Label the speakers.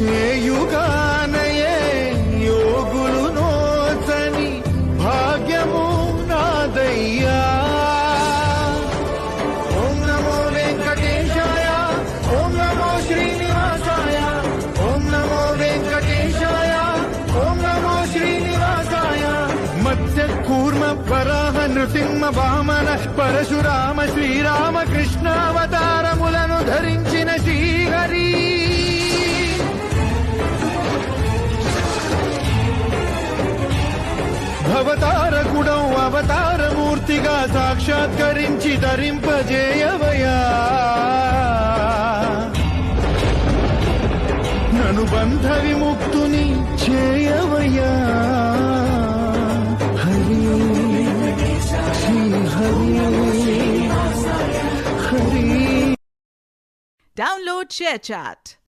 Speaker 1: ఏ యుగానయే యోగులు నోచని భాగ్యము నాదయ్యా. ఓం నమో వెంకటేశాయ, ఓం నమో శ్రీనివాసాయ, ఓం నమో వెంకటేశాయ, ఓం నమో శ్రీనివాసాయ. మత్స్య కూర్మ వరాహ నృసింహ వామన పరశురామ శ్రీరామ కృష్ణావతారములను ధరించిన శ్రీహరి. అవతారకుడం అవతారమూర్తిగా సాక్షాత్కరించి ధరింపజేయవయా. నను బంధ విముక్తుని చేయవయా. హరి శ్రీ హరి హరి.
Speaker 2: Download ShareChat.